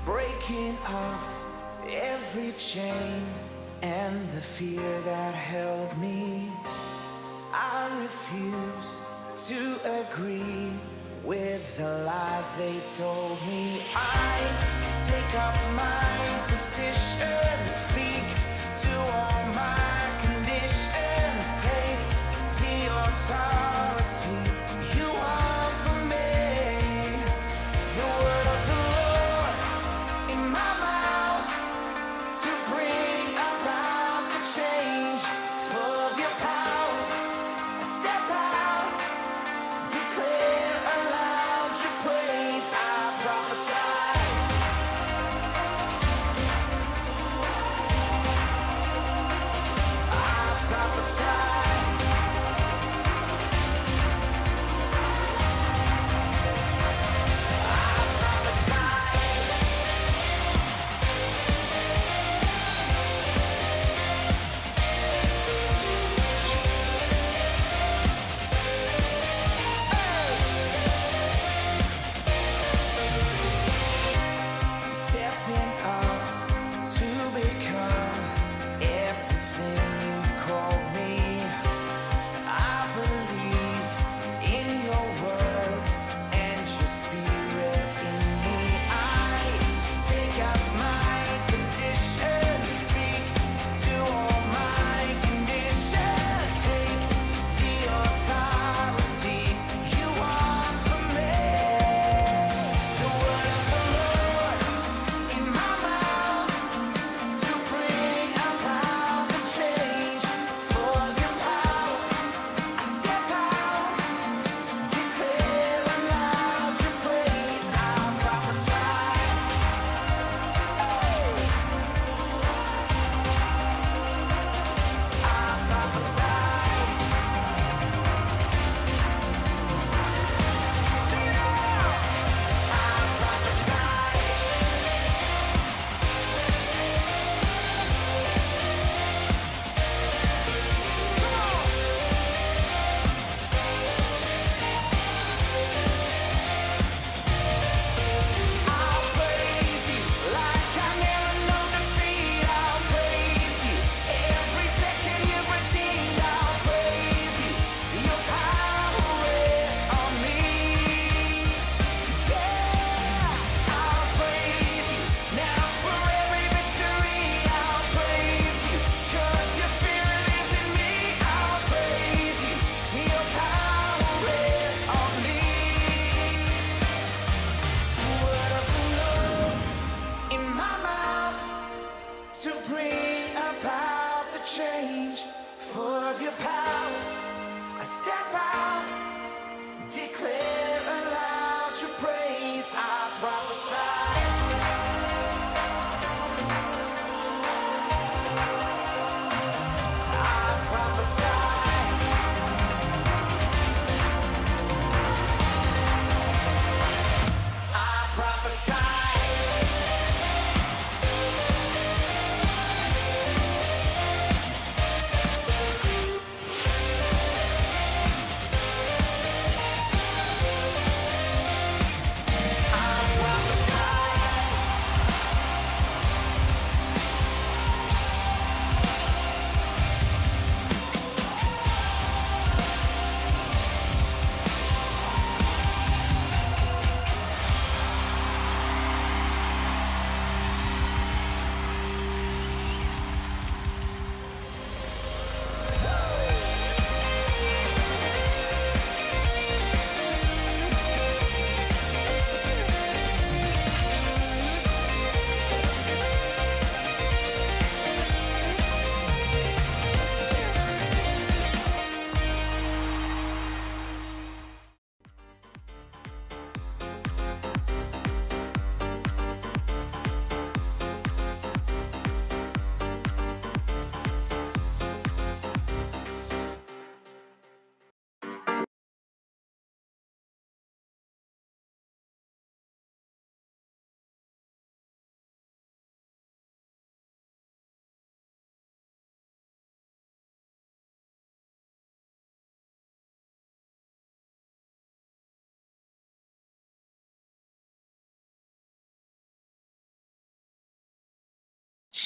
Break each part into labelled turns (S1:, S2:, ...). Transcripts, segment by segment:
S1: Breaking off every chain and the fear that held me. I refuse to agree with the lies they told me. I take up my position, speak to all my conditions, take the authority you want from me. The word of the Lord in my mouth to bring about the change. Full of your power, I step out, declare aloud your praise. I prophesy. I prophesy.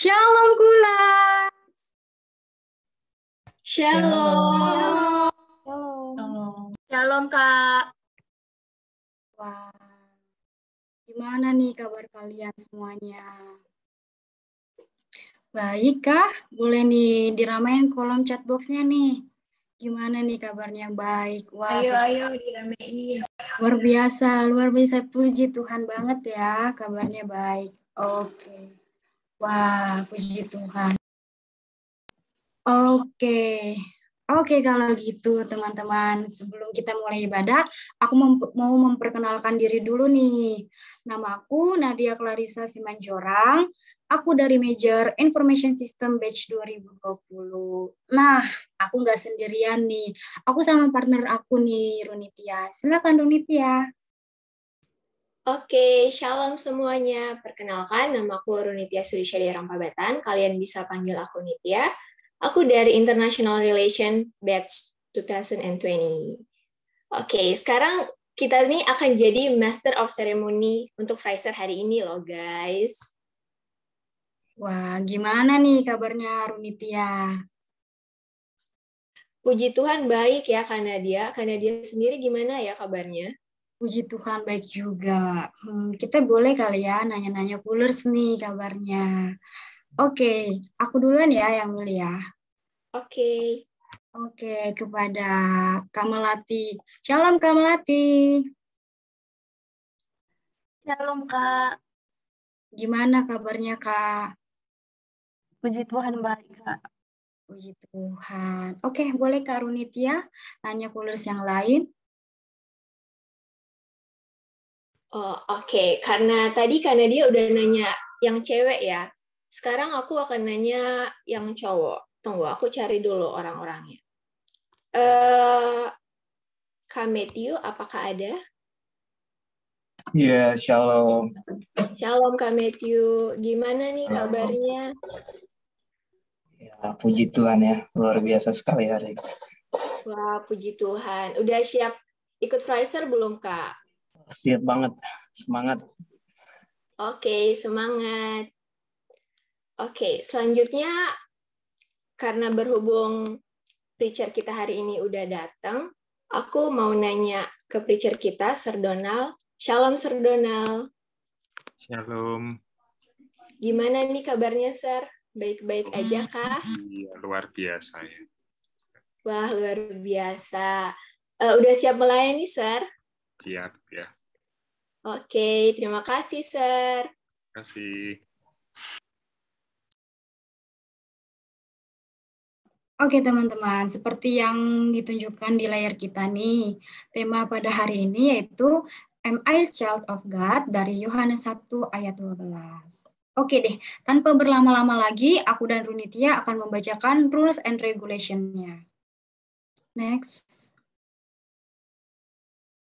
S2: Shalom Kulas.
S3: Shalom.
S4: Shalom, Kak.
S2: Wah, gimana nih kabar kalian semuanya? Baik kah? Boleh nih diramain kolom chat box-nya nih. Gimana nih kabarnya? Baik. Wah,
S3: Ayo diramein.
S2: luar biasa. Puji Tuhan banget ya, kabarnya baik. Oke. Wah, puji Tuhan. Oke. Oke, kalau gitu teman-teman, sebelum kita mulai ibadah, aku mau memperkenalkan diri dulu nih. Nama aku Nadia Clarissa Simanjorang, aku dari major Information System Batch 2020. Nah, aku nggak sendirian nih, aku sama partner aku nih, Runitia. Silakan Runitia.
S3: Oke, shalom semuanya. Perkenalkan, nama aku Runitia Surisya dari Rampabatan. Kalian bisa panggil aku Nitya. Aku dari International Relations Batch 2020. Oke, sekarang kita nih akan jadi Master of Ceremony untuk Fraser hari ini loh, guys.
S2: Wah, gimana nih kabarnya Runitia?
S3: Puji Tuhan baik ya, Kak Nadia. Kak Nadia sendiri gimana ya kabarnya?
S2: Puji Tuhan baik juga. Kita boleh kali ya nanya-nanya Kulers nih kabarnya. Oke, aku duluan ya yang milih ya.
S3: Oke.
S2: Oke, kepada Kak Melati. Shalom Kak Melati.
S4: Shalom, Kak.
S2: Gimana kabarnya Kak?
S4: Puji Tuhan baik, Kak.
S2: Puji Tuhan. Oke, boleh Kak Runitia nanya Kulers yang lain?
S3: Oh, oke. Karena tadi karena dia udah nanya yang cewek ya. Sekarang aku akan nanya yang cowok. Tunggu, aku cari dulu orang-orangnya. Kak Matthew, apakah ada?
S5: Iya, shalom.
S3: Shalom Kak Matthew. Gimana nih kabarnya?
S5: Ya, puji Tuhan ya, luar biasa sekali hari ini.
S3: Wah, puji Tuhan. Udah siap ikut Fraser belum, Kak?
S5: Siap banget, semangat.
S3: Oke, semangat. Oke, selanjutnya karena berhubung preacher kita hari ini udah datang, aku mau nanya ke preacher kita, Sir Donald. Shalom, Sir Donald.
S6: Shalom.
S3: Gimana nih kabarnya, Sir? Baik-baik aja, kah?
S6: Iya, luar biasa ya.
S3: Wah, luar biasa. Udah siap melayani, Sir?
S6: Siap ya.
S3: Oke, terima kasih, Sir.
S6: Terima kasih.
S2: Oke teman-teman, seperti yang ditunjukkan di layar kita nih, tema pada hari ini yaitu Am I a Child of God dari Yohanes 1 ayat 12. Oke deh, tanpa berlama-lama lagi, aku dan Runitia akan membacakan rules and regulation-nya. Next.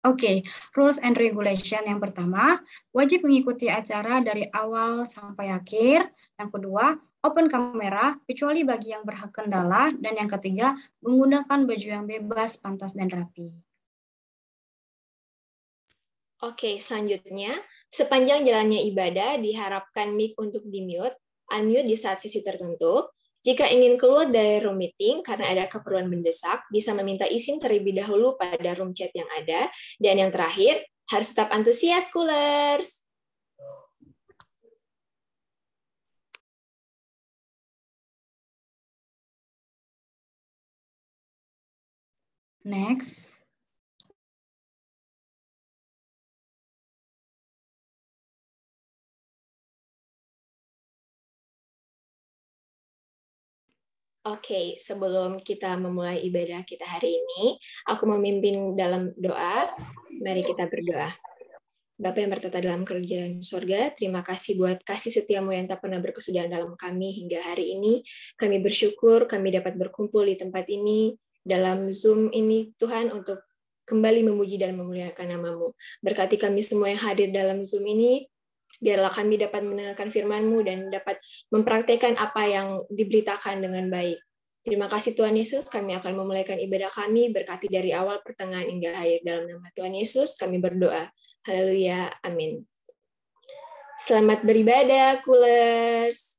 S2: Oke, rules and regulation yang pertama, wajib mengikuti acara dari awal sampai akhir. Yang kedua, open kamera, kecuali bagi yang berhak kendala. Dan yang ketiga, menggunakan baju yang bebas, pantas, dan rapi.
S3: Oke, selanjutnya, sepanjang jalannya ibadah, diharapkan mic untuk di-mute, unmute di saat sesi tertentu. Jika ingin keluar dari room meeting karena ada keperluan mendesak, bisa meminta izin terlebih dahulu pada room chat yang ada. Dan yang terakhir, harus tetap antusias, Coolers.
S2: Next.
S3: Oke, sebelum kita memulai ibadah kita hari ini, aku memimpin dalam doa. Mari kita berdoa. Bapa yang bertata dalam kerajaan sorga, terima kasih buat kasih setiamu yang tak pernah berkesudahan dalam kami hingga hari ini. Kami bersyukur kami dapat berkumpul di tempat ini, dalam Zoom ini, Tuhan, untuk kembali memuji dan memuliakan nama-Mu. Berkati kami semua yang hadir dalam Zoom ini, biarlah kami dapat mendengarkan firman-Mu dan dapat mempraktekkan apa yang diberitakan dengan baik. Terima kasih Tuhan Yesus, kami akan memulaikan ibadah kami, berkati dari awal, pertengahan, hingga akhir. Dalam nama Tuhan Yesus, kami berdoa. Haleluya, amin. Selamat beribadah, Coolers.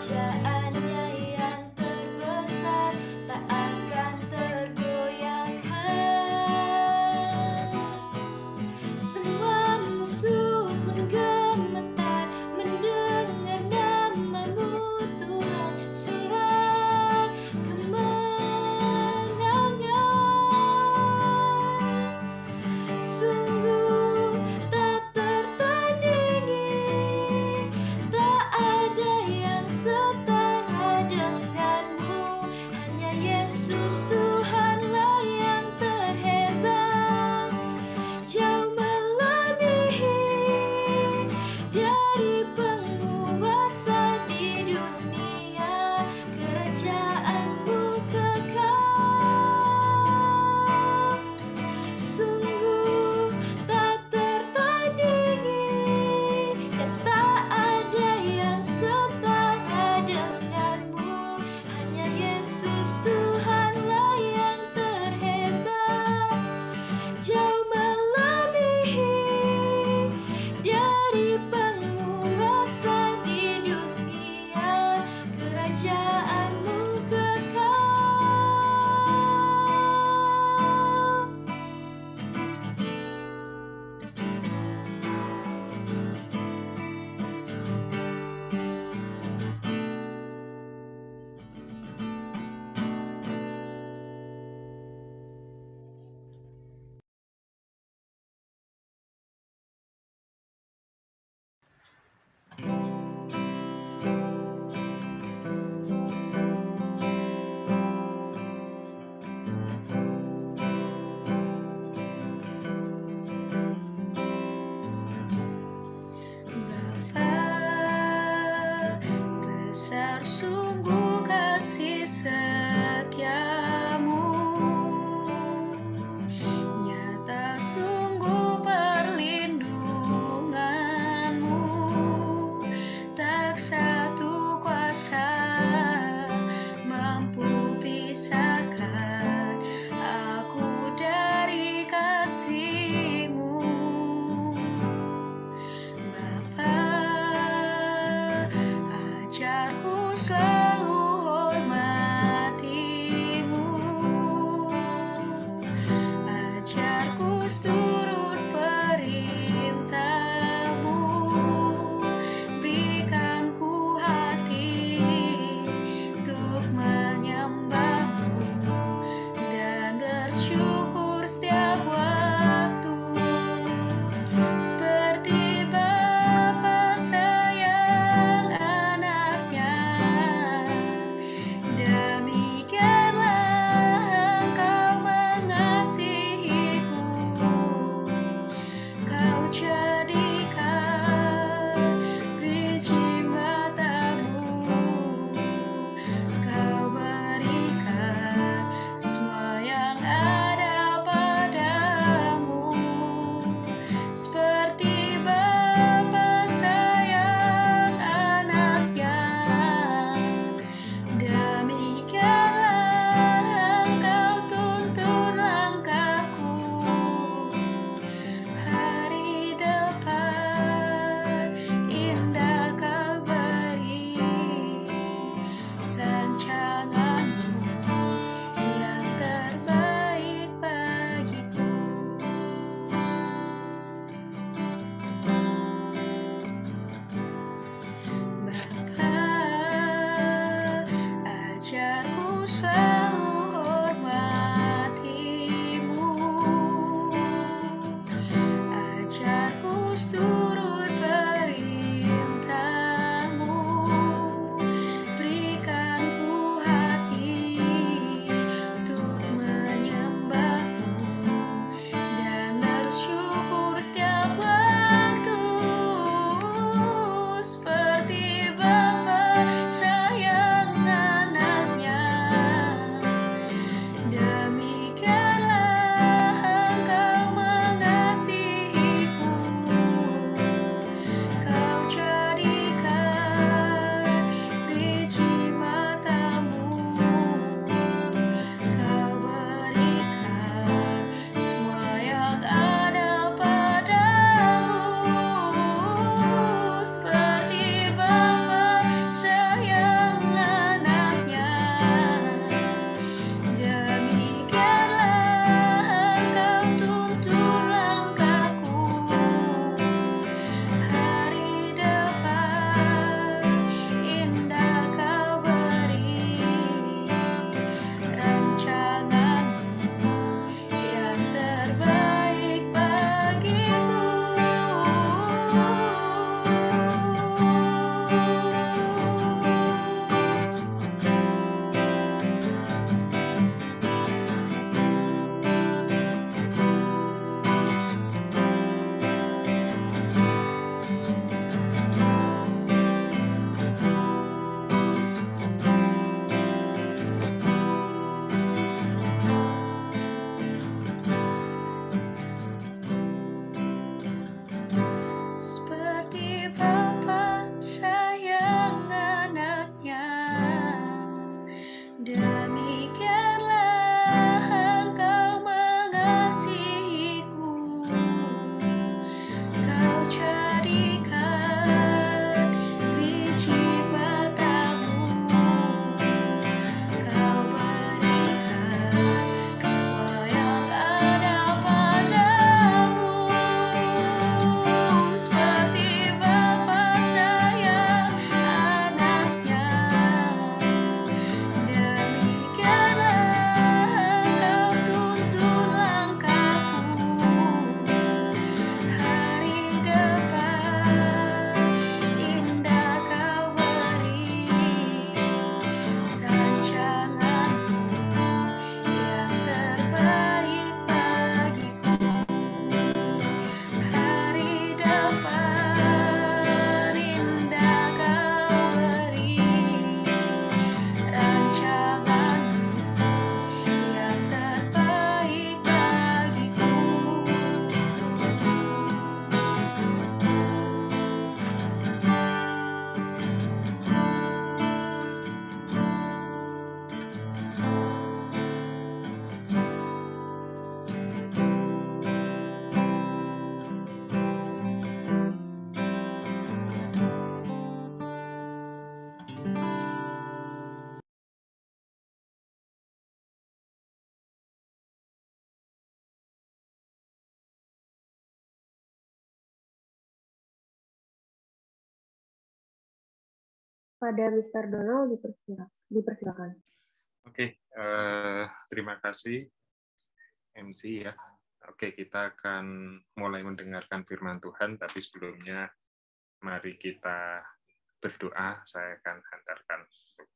S7: Kerajaannya yang terbesar tak akan tergoyahkan. Semua musuh pun gemetar mendengar namamu Tuhan. Sorak kemenangan, sungguh tak tertandingi. Tak ada yang setara denganmu. Hanya Yesus Tuhanlah yang terhebat, jauh melebihi dari penguasa di dunia. Kerajaanmu kekal, sungguh tak tertandingi, dan tak ada yang setara denganmu. Hanya Yesus Tuhanlah yang terhebat, jauh melebihi dari penguasa di dunia. Kerajaanmu kekal. Bapa, besar sungguh kasih setiamu, nyata sungguh perlindunganmu. Tak satu kuasa mampu pisahkan aku dari kasih-Mu. Bapa, ajarku selalu hormati-Mu, ajarku turut perintah-Mu, berikan ku hati untuk menyembah-Mu dan bersyukur setiap waktu. Seperti Bapa sayang anaknya,
S4: pada Mr. Donald, dipersilakan.
S6: Oke, terima kasih MC ya. Oke, kita akan mulai mendengarkan firman Tuhan, tapi sebelumnya mari kita berdoa. Saya akan hantarkan untuk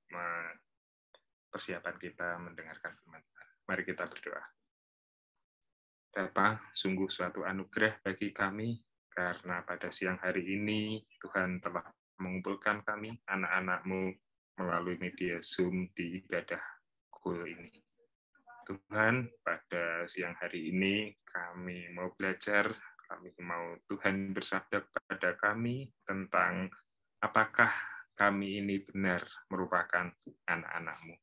S6: persiapan kita mendengarkan firman Tuhan. Mari kita berdoa. Bapa, sungguh suatu anugerah bagi kami, karena pada siang hari ini Tuhan telah mengumpulkan kami, anak-anak-Mu, melalui media Zoom di ibadah Kul ini. Tuhan, pada siang hari ini kami mau belajar, kami mau Tuhan bersabda kepada kami tentang apakah kami ini benar merupakan anak-anak-Mu.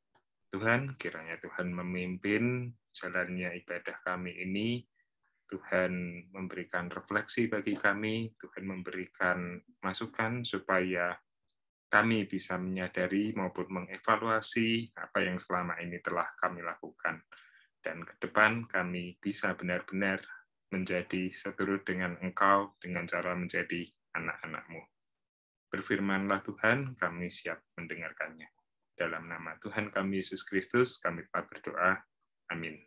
S6: Tuhan, kiranya Tuhan memimpin jalannya ibadah kami ini, Tuhan memberikan refleksi bagi kami, Tuhan memberikan masukan supaya kami bisa menyadari maupun mengevaluasi apa yang selama ini telah kami lakukan. Dan ke depan kami bisa benar-benar menjadi seturut dengan Engkau dengan cara menjadi anak-anak-Mu. Berfirmanlah Tuhan, kami siap mendengarkannya. Dalam nama Tuhan kami Yesus Kristus, kami telah berdoa. Amin.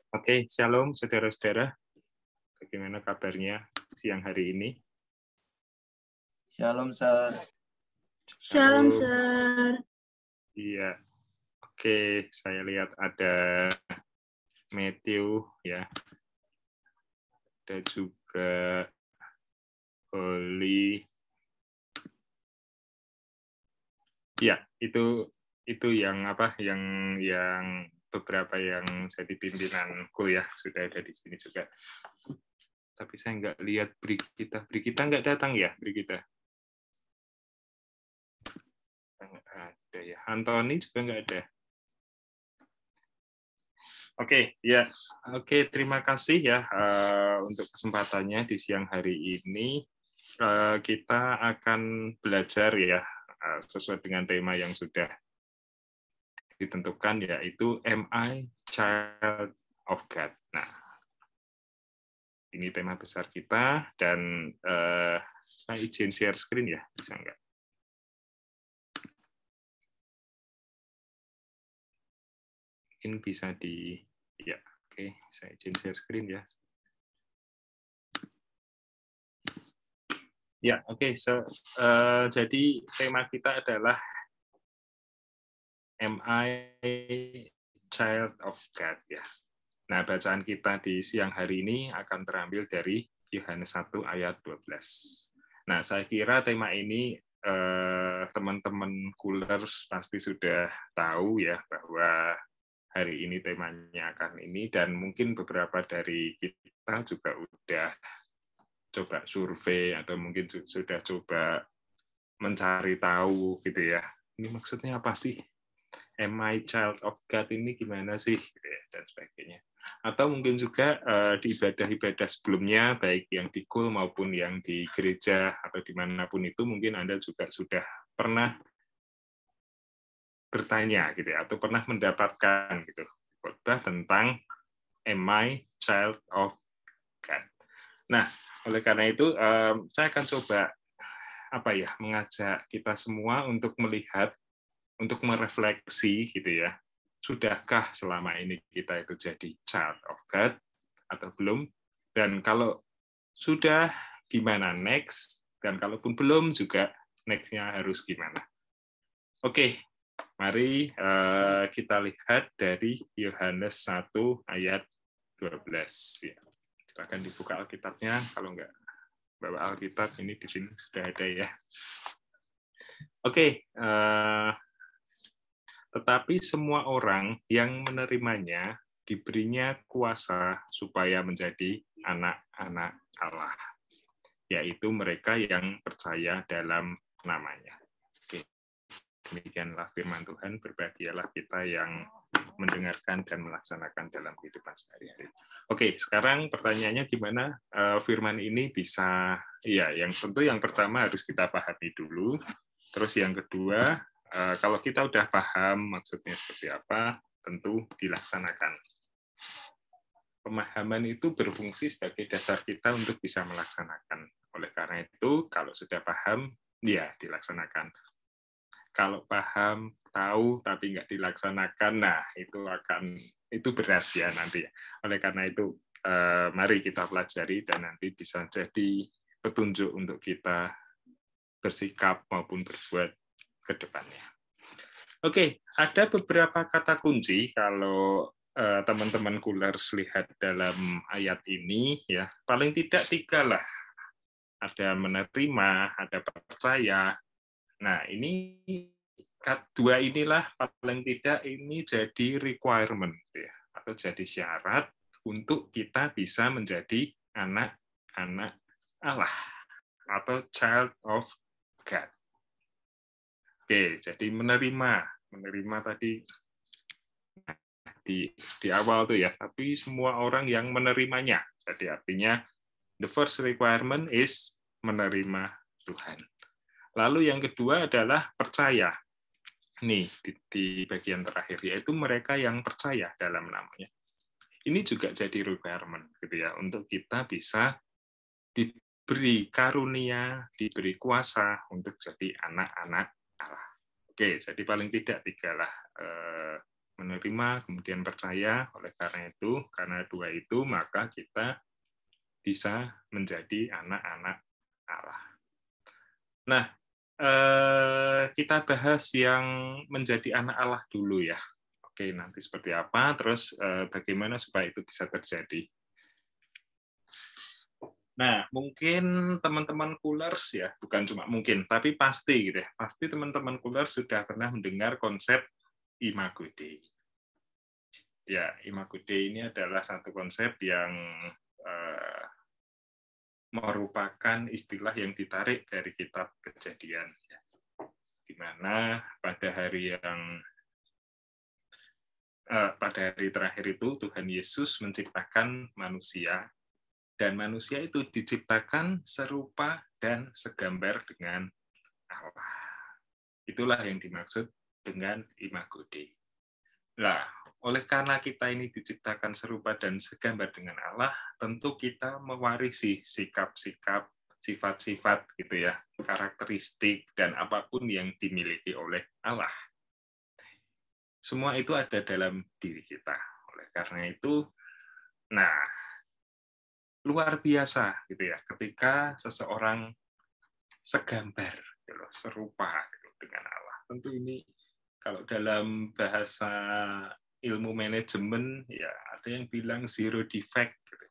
S6: Oke, shalom saudara-saudara. Bagaimana kabarnya siang hari ini?
S5: Shalom, Sir.
S4: Shalom, Sir.
S6: Iya. Oke, saya lihat ada Matthew ya. Ada juga Holly. Ya, itu yang apa? Yang beberapa yang jadi pimpinanku ya sudah ada di sini juga. Tapi saya nggak lihat Brigita. Brigita nggak datang ya, Brigita? Nggak ada ya. Anthony juga nggak ada. Oke, ya. Oke, terima kasih ya untuk kesempatannya di siang hari ini. Kita akan belajar ya sesuai dengan tema yang sudah ditentukan, yaitu Am I Child of God? Nah, ini tema besar kita, dan saya izin share screen ya, bisa nggak? Mungkin bisa ya, oke, saya izin share screen ya. Ya, oke, jadi tema kita adalah Am I Child of God ya. Nah, bacaan kita di siang hari ini akan terambil dari Yohanes 1 ayat 12. Nah, saya kira tema ini teman-teman Kulers pasti sudah tahu ya bahwa hari ini temanya akan ini, dan mungkin beberapa dari kita juga udah coba survei atau mungkin sudah coba mencari tahu gitu ya. Ini maksudnya apa sih? Am I Child of God ini gimana sih? Dan sebagainya. Atau mungkin juga di ibadah-ibadah sebelumnya, baik yang di KUL maupun yang di gereja atau dimanapun itu, mungkin Anda juga sudah pernah bertanya gitu ya, atau pernah mendapatkan gitu khotbah tentang Am I Child of God. Nah, oleh karena itu saya akan coba mengajak kita semua untuk melihat, untuk merefleksi gitu ya. Sudahkah selama ini kita itu jadi child of God atau belum? Dan kalau sudah, gimana next? Dan kalaupun belum juga, next-nya harus gimana? Oke, mari kita lihat dari Yohanes 1 ayat 12. Ya. Silakan dibuka Alkitabnya, kalau nggak bawa Alkitab, ini di sini sudah ada ya. Oke, tetapi semua orang yang menerimanya diberinya kuasa supaya menjadi anak-anak Allah, yaitu mereka yang percaya dalam namanya. Oke, demikianlah firman Tuhan. Berbahagialah kita yang mendengarkan dan melaksanakan dalam kehidupan sehari-hari. Oke, sekarang pertanyaannya gimana firman ini bisa, ya, yang tentu yang pertama harus kita pahami dulu. Terus yang kedua, kalau kita udah paham maksudnya seperti apa, tentu dilaksanakan. Pemahaman itu berfungsi sebagai dasar kita untuk bisa melaksanakan. Oleh karena itu, kalau sudah paham, ya dilaksanakan. Kalau paham, tahu, tapi nggak dilaksanakan, nah itu berat ya nanti. Oleh karena itu, mari kita pelajari dan nanti bisa jadi petunjuk untuk kita bersikap maupun berbuat ke depannya. Oke, ada beberapa kata kunci kalau teman-teman Kulers lihat dalam ayat ini, ya paling tidak 3 lah. Ada menerima, ada percaya. Nah, ini 2 inilah paling tidak ini jadi requirement ya, atau jadi syarat untuk kita bisa menjadi anak-anak Allah atau child of God. Oke, jadi menerima tadi di awal tuh ya, tapi semua orang yang menerimanya. Jadi artinya the first requirement is menerima Tuhan. Lalu yang kedua adalah percaya. Nih, di bagian terakhir, yaitu mereka yang percaya dalam namanya. Ini juga jadi requirement gitu ya, untuk kita bisa diberi karunia, diberi kuasa untuk jadi anak-anak Allah. Oke, jadi paling tidak 3 lah. Menerima, kemudian percaya. Oleh karena itu, karena 2 itu, maka kita bisa menjadi anak-anak Allah. Nah, kita bahas yang menjadi anak Allah dulu ya. Oke, nanti seperti apa, terus bagaimana supaya itu bisa terjadi. Nah, mungkin teman-teman Kulers ya, bukan cuma mungkin, tapi pasti gitu ya. Pasti teman-teman Kulers sudah pernah mendengar konsep Imago Dei. Ya, Imago Dei ini adalah satu konsep yang merupakan istilah yang ditarik dari kitab Kejadian, di mana pada hari terakhir itu Tuhan Yesus menciptakan manusia, dan manusia itu diciptakan serupa dan segambar dengan Allah. Itulah yang dimaksud dengan Imago Dei. Nah, oleh karena kita ini diciptakan serupa dan segambar dengan Allah, tentu kita mewarisi sikap-sikap, sifat-sifat gitu ya, karakteristik dan apapun yang dimiliki oleh Allah. Semua itu ada dalam diri kita. Oleh karena itu, nah, luar biasa gitu ya, ketika seseorang segambar, gitu, serupa gitu, dengan Allah. Tentu ini kalau dalam bahasa ilmu manajemen ya ada yang bilang zero defect, gitu.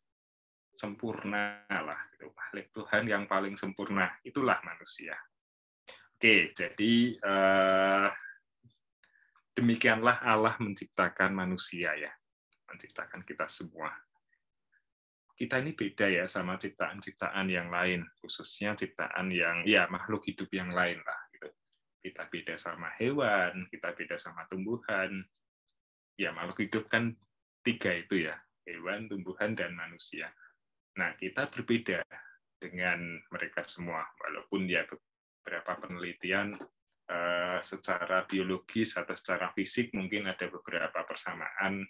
S6: Sempurna lah, gitu. Makhluk Tuhan yang paling sempurna, itulah manusia. Oke, jadi demikianlah Allah menciptakan manusia ya, menciptakan kita semua. Kita ini beda ya sama ciptaan-ciptaan yang lain, khususnya ciptaan yang ya makhluk hidup yang lain lah. Gitu. Kita beda sama hewan, kita beda sama tumbuhan. Ya makhluk hidup kan 3 itu ya, hewan, tumbuhan, dan manusia. Nah, kita berbeda dengan mereka semua, walaupun ya beberapa penelitian secara biologis atau secara fisik mungkin ada beberapa persamaan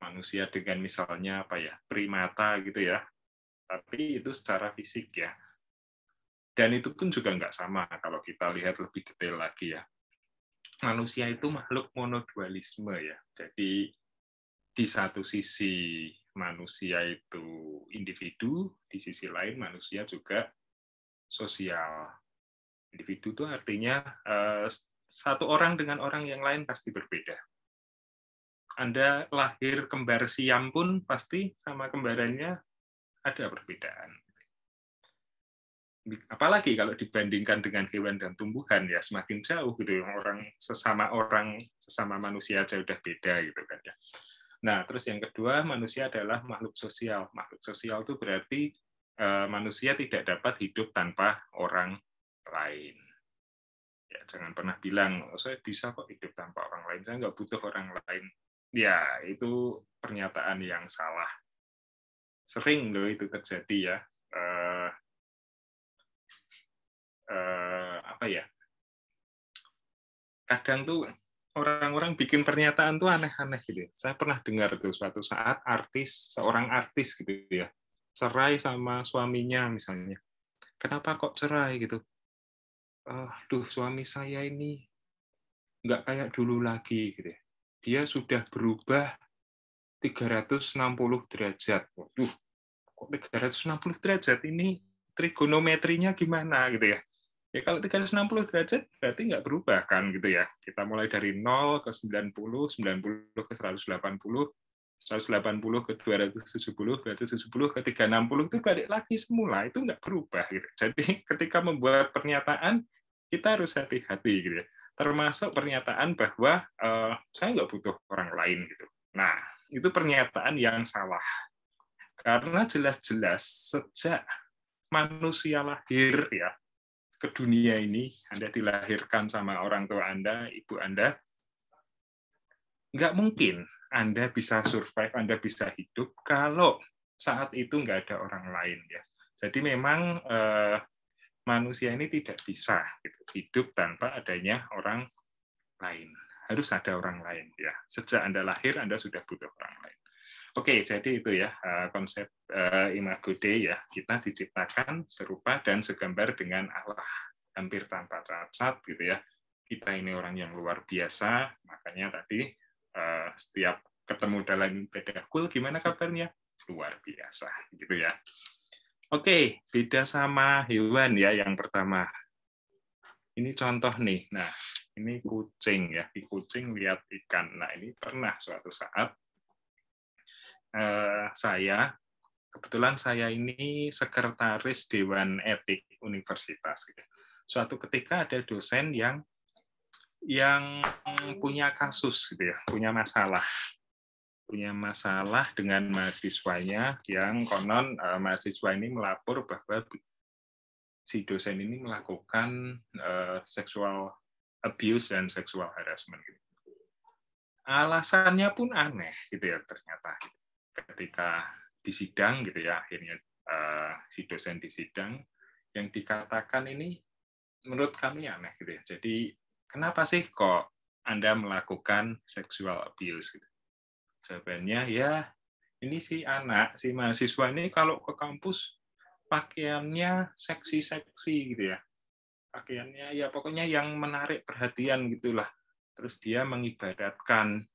S6: manusia dengan misalnya primata gitu ya, tapi itu secara fisik ya. Dan itu pun juga nggak sama kalau kita lihat lebih detail lagi ya. Manusia itu makhluk monodualisme ya. Jadi di satu sisi manusia itu individu, di sisi lain manusia juga sosial. Individu itu artinya satu orang dengan orang yang lain pasti berbeda. Anda lahir kembar siam pun pasti sama kembarannya ada perbedaan. Apalagi kalau dibandingkan dengan hewan dan tumbuhan ya semakin jauh gitu, orang sesama manusia aja udah beda gitu kan ya. Nah, terus yang kedua, manusia adalah makhluk sosial. Makhluk sosial itu berarti manusia tidak dapat hidup tanpa orang lain. Ya, jangan pernah bilang, saya bisa kok hidup tanpa orang lain, saya nggak butuh orang lain. Ya, itu pernyataan yang salah. Sering loh itu terjadi ya. Kadang tuh orang-orang bikin pernyataan tuh aneh-aneh gitu. Saya pernah dengar tuh suatu saat seorang artis gitu ya, cerai sama suaminya misalnya. Kenapa kok cerai gitu? duh suami saya ini nggak kayak dulu lagi gitu ya. Dia sudah berubah 360 derajat. Waduh, kok 360 derajat ini trigonometrinya gimana gitu ya. Ya kalau 360 derajat berarti nggak berubah kan gitu ya. Kita mulai dari 0 ke 90, 90 ke 180, 180 ke 270, 270 ke 360 itu balik lagi semula, itu nggak berubah gitu. Jadi ketika membuat pernyataan kita harus hati-hati gitu ya. Termasuk pernyataan bahwa saya nggak butuh orang lain gitu. Nah, itu pernyataan yang salah. Karena jelas-jelas sejak manusia lahir ya ke dunia ini, Anda dilahirkan sama orang tua Anda, ibu Anda, nggak mungkin Anda bisa survive, Anda bisa hidup kalau saat itu nggak ada orang lain ya. Jadi memang manusia ini tidak bisa gitu, hidup tanpa adanya orang lain. Harus ada orang lain ya. Sejak Anda lahir Anda sudah butuh orang lain. Oke, jadi itu ya konsep Imago Dei ya. Kita diciptakan serupa dan segambar dengan Allah, hampir tanpa cacat gitu ya. Kita ini orang yang luar biasa, makanya tadi setiap ketemu dalam ibadah kul, gimana kabarnya? Luar biasa gitu ya. Oke, beda sama hewan ya yang pertama. Ini contoh nih. Nah, ini kucing ya. Di kucing lihat ikan. Nah, ini pernah suatu saat kebetulan saya ini sekretaris Dewan Etik Universitas. Suatu ketika ada dosen yang punya kasus gitu ya, punya masalah dengan mahasiswanya yang konon mahasiswa ini melapor bahwa si dosen ini melakukan sexual abuse dan sexual harassment. Gitu. Alasannya pun aneh gitu ya ternyata. Ketika di sidang gitu ya, akhirnya si dosen di sidang yang dikatakan ini menurut kami aneh gitu ya. Jadi kenapa sih kok Anda melakukan sexual abuse gitu? Jawabannya ya ini si mahasiswa ini kalau ke kampus pakaiannya seksi-seksi gitu ya. Pakaiannya ya pokoknya yang menarik perhatian gitulah. Terus dia mengibaratkan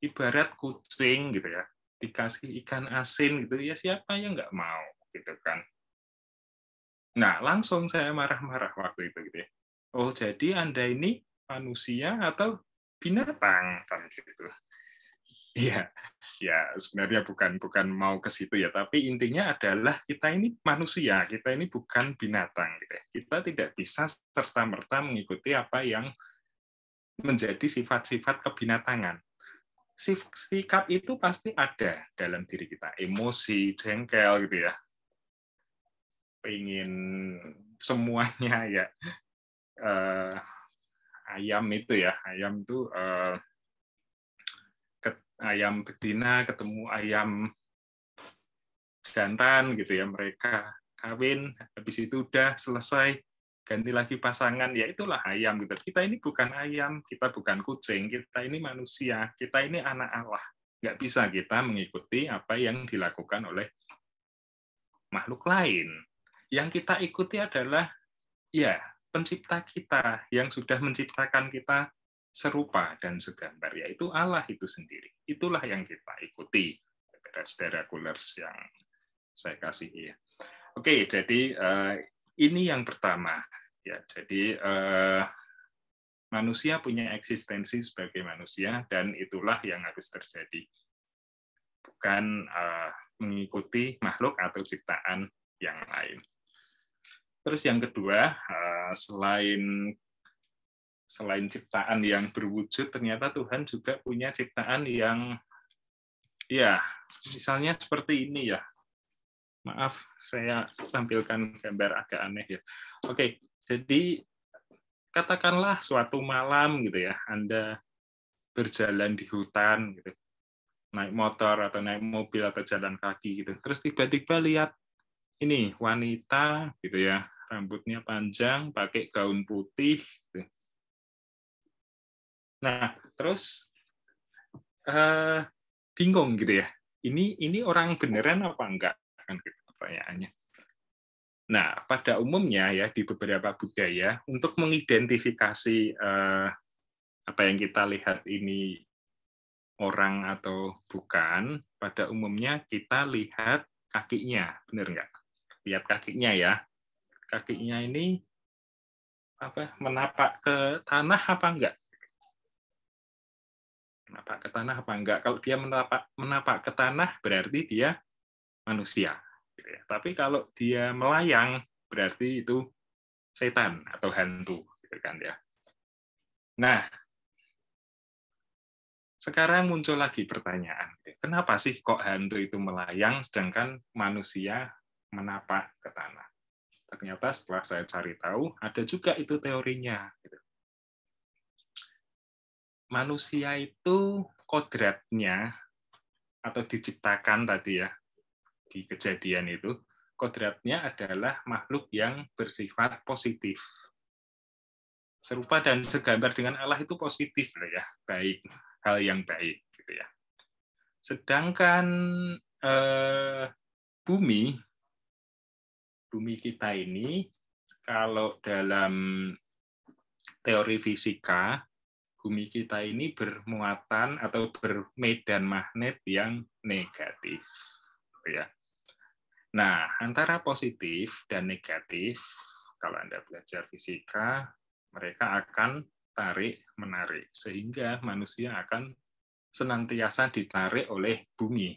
S6: ibarat kucing gitu ya. Dikasih ikan asin gitu ya, siapa yang nggak mau gitu kan. Nah, langsung saya marah-marah waktu itu gitu ya. Oh, jadi Anda ini manusia atau binatang kan gitu. Iya, ya sebenarnya bukan mau ke situ ya, tapi intinya adalah kita ini manusia, kita ini bukan binatang gitu ya. Kita tidak bisa serta-merta mengikuti apa yang menjadi sifat-sifat kebinatangan. Sikap itu pasti ada dalam diri kita, emosi, jengkel gitu ya. Pengen semuanya ya. Ayam itu ayam betina ketemu ayam jantan gitu ya, mereka kawin, habis itu udah selesai, ganti lagi pasangan, ya itulah ayam gitu. Kita ini bukan ayam, kita bukan kucing, kita ini manusia, kita ini anak Allah. Nggak bisa kita mengikuti apa yang dilakukan oleh makhluk lain. Yang kita ikuti adalah ya pencipta kita yang sudah menciptakan kita serupa dan segambar, yaitu Allah itu sendiri. Itulah yang kita ikuti, saudara kulers yang saya kasih. Oke, jadi ini yang pertama. Ya, jadi manusia punya eksistensi sebagai manusia, dan itulah yang harus terjadi. Bukan mengikuti makhluk atau ciptaan yang lain. Terus yang kedua, selain ciptaan yang berwujud, ternyata Tuhan juga punya ciptaan yang, ya, misalnya seperti ini ya. Maaf, saya tampilkan gambar agak aneh ya. Oke, jadi katakanlah suatu malam gitu ya, Anda berjalan di hutan gitu, naik motor atau naik mobil atau jalan kaki gitu, terus tiba-tiba lihat ini wanita gitu ya, rambutnya panjang, pakai gaun putih. Gitu. Nah, terus bingung gitu ya. Ini orang beneran apa enggak? Kan gitu pertanyaannya. Nah, pada umumnya ya di beberapa budaya untuk mengidentifikasi apa yang kita lihat ini orang atau bukan, pada umumnya kita lihat kakinya, benar nggak? Lihat kakinya ya. Kakinya ini menapak ke tanah apa enggak? Menapak ke tanah apa enggak? Kalau dia menapak ke tanah berarti dia manusia. Tapi kalau dia melayang berarti itu setan atau hantu, gitu kan ya. Nah, sekarang muncul lagi pertanyaan, kenapa sih kok hantu itu melayang sedangkan manusia menapak ke tanah? Ternyata setelah saya cari tahu, ada juga itu teorinya. Manusia itu kodratnya atau diciptakan tadi ya di kejadian itu, kodratnya adalah makhluk yang bersifat positif. Serupa dan segambar dengan Allah itu positif loh ya, baik, hal yang baik gitu ya. Sedangkan bumi kita ini kalau dalam teori fisika, bumi kita ini bermuatan atau bermedan magnet yang negatif. Ya. Nah, antara positif dan negatif, kalau Anda belajar fisika, mereka akan tarik-menarik, sehingga manusia akan senantiasa ditarik oleh bumi.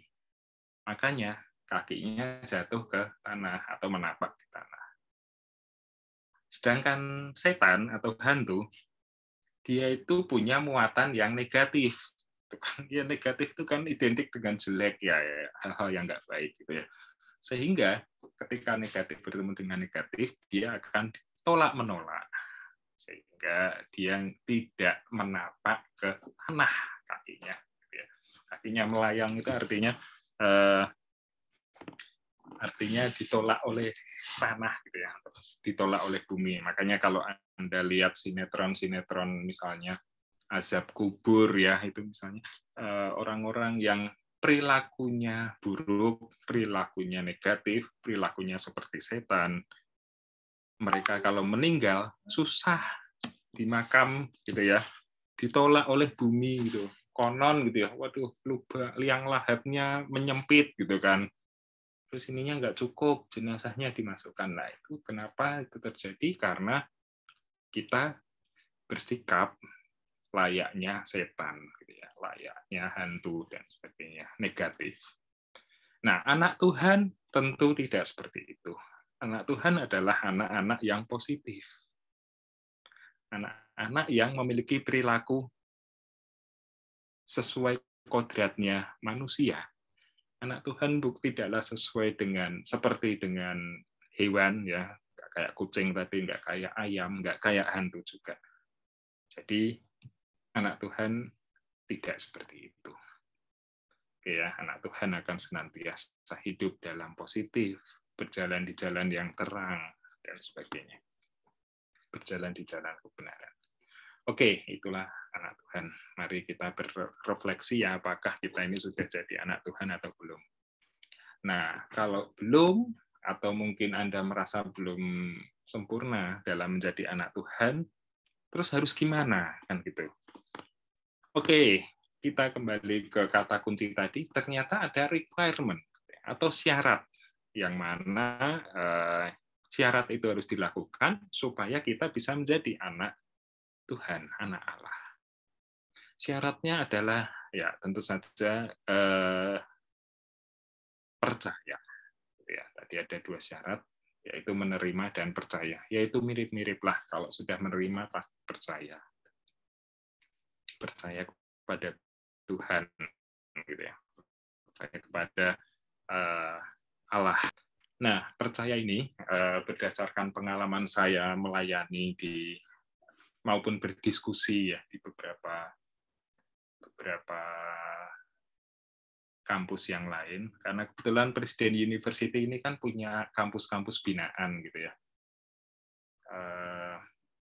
S6: Makanya kakinya jatuh ke tanah atau menapak di tanah. Sedangkan setan atau hantu, dia itu punya muatan yang negatif. Ya, negatif itu kan identik dengan jelek ya, hal-hal yang nggak baik gitu ya. Sehingga ketika negatif bertemu dengan negatif, dia akan tolak-menolak. Sehingga dia tidak menapak ke tanah kakinya. Kakinya melayang itu artinya ditolak oleh tanah gitu ya, ditolak oleh bumi. Makanya kalau Anda lihat sinetron misalnya azab kubur ya, itu misalnya orang-orang yang perilakunya buruk, perilakunya negatif, perilakunya seperti setan, mereka kalau meninggal susah di makam gitu ya, ditolak oleh bumi gitu, konon gitu ya, waduh liang lahatnya menyempit gitu kan, terus ininya nggak cukup, jenazahnya dimasukkan. Nah, itu kenapa itu terjadi? Karena kita bersikap layaknya setan, gitu ya, layaknya hantu dan sebagainya, negatif. Nah, anak Tuhan tentu tidak seperti itu. Anak Tuhan adalah anak-anak yang positif. Anak-anak yang memiliki perilaku sesuai kodratnya manusia. Anak Tuhan tidaklah sesuai seperti dengan hewan ya, nggak kayak kucing tadi, nggak kayak ayam, nggak kayak hantu juga. Jadi anak Tuhan tidak seperti itu. Oke ya, anak Tuhan akan senantiasa hidup dalam positif, berjalan di jalan yang terang dan sebagainya. Berjalan di jalan kebenaran. Oke, itulah anak Tuhan. Mari kita berrefleksi ya, apakah kita ini sudah jadi anak Tuhan atau belum. Nah, kalau belum, atau mungkin Anda merasa belum sempurna dalam menjadi anak Tuhan, terus harus gimana? Kan gitu. Oke, kita kembali ke kata kunci tadi, ternyata ada requirement atau syarat, yang mana syarat itu harus dilakukan supaya kita bisa menjadi anak Tuhan, anak Allah. Syaratnya adalah ya tentu saja percaya. Ya, tadi ada 2 syarat, yaitu menerima dan percaya. Yaitu mirip-mirip lah, kalau sudah menerima pasti percaya. Percaya kepada Tuhan, gitu ya. Percaya kepada Allah. Nah, percaya ini berdasarkan pengalaman saya melayani maupun berdiskusi ya di beberapa kampus yang lain, karena kebetulan Presiden University ini kan punya kampus-kampus binaan gitu ya.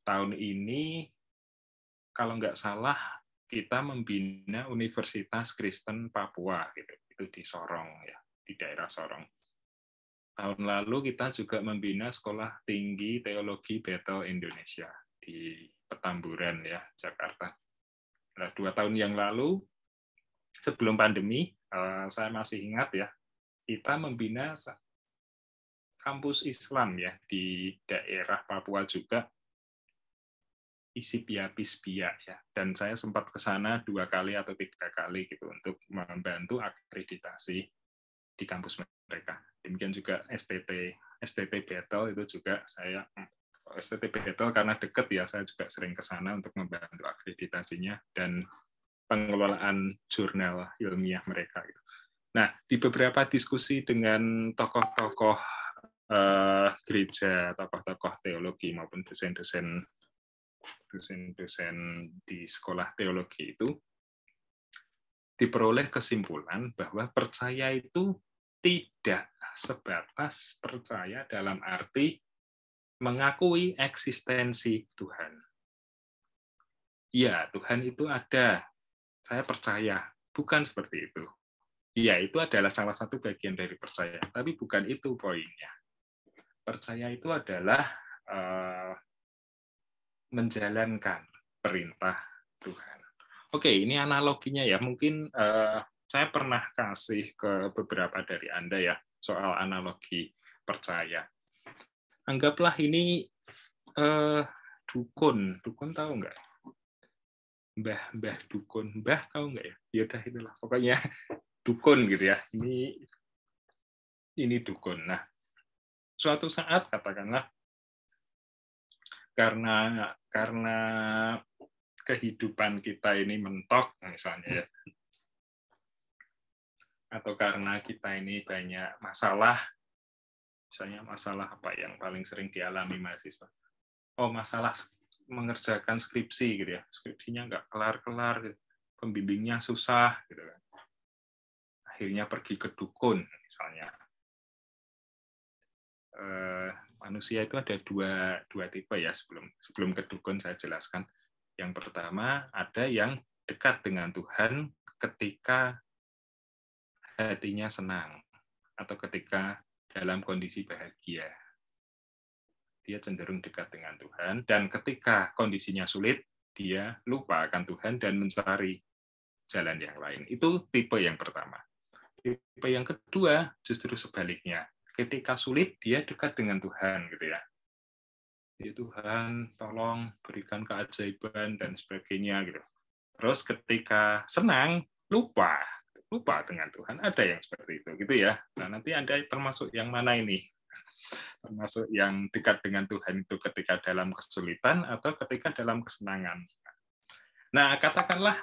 S6: Tahun ini kalau nggak salah kita membina Universitas Kristen Papua gitu, itu di Sorong ya, di daerah Sorong. tahun lalu kita juga membina Sekolah Tinggi Teologi Bethel Indonesia di Petamburan ya, Jakarta. Nah, 2 tahun yang lalu, sebelum pandemi, saya masih ingat ya, kita membina kampus Islam ya di daerah Papua juga, Isipia Pisbia ya, dan saya sempat ke sana 2 kali atau 3 kali gitu untuk membantu akreditasi di kampus mereka. Demikian juga STT Bethel itu juga saya STT Bethel karena dekat ya, saya juga sering ke sana untuk membantu akreditasinya dan pengelolaan jurnal ilmiah mereka. Nah, di beberapa diskusi dengan tokoh-tokoh gereja, tokoh-tokoh teologi maupun dosen-dosen di sekolah teologi itu diperoleh kesimpulan bahwa percaya itu tidak sebatas percaya dalam arti mengakui eksistensi Tuhan. Ya, Tuhan itu ada. Saya percaya. Bukan seperti itu. Ya, itu adalah salah satu bagian dari percaya. Tapi bukan itu poinnya. Percaya itu adalah menjalankan perintah Tuhan. Oke, ini analoginya ya. Mungkin saya pernah kasih ke beberapa dari Anda ya, soal analogi percaya. Anggaplah ini dukun. Dukun tahu nggak? Mbah dukun. Mbah tahu nggak ya? Ya udah itulah. Pokoknya dukun gitu ya. Ini dukun. Nah, suatu saat katakanlah karena kehidupan kita ini mentok misalnya ya, atau karena kita ini banyak masalah, misalnya masalah apa yang paling sering dialami mahasiswa? Oh, masalah mengerjakan skripsi gitu ya, skripsinya nggak kelar-kelar, gitu. Pembimbingnya susah, gitu kan. Akhirnya pergi ke dukun misalnya. Manusia itu ada dua tipe ya, sebelum ke dukun saya jelaskan. Yang pertama, ada yang dekat dengan Tuhan ketika hatinya senang atau ketika dalam kondisi bahagia. Dia cenderung dekat dengan Tuhan, dan ketika kondisinya sulit, dia lupa akan Tuhan dan mencari jalan yang lain. Itu tipe yang pertama. Tipe yang kedua justru sebaliknya. Ketika sulit, dia dekat dengan Tuhan, gitu ya. Ya Tuhan, tolong berikan keajaiban dan sebagainya, gitu. Terus ketika senang, lupa dengan Tuhan. Ada yang seperti itu, gitu ya. Nah, nanti Anda termasuk yang mana ini? Termasuk yang dekat dengan Tuhan itu ketika dalam kesulitan atau ketika dalam kesenangan. Nah, katakanlah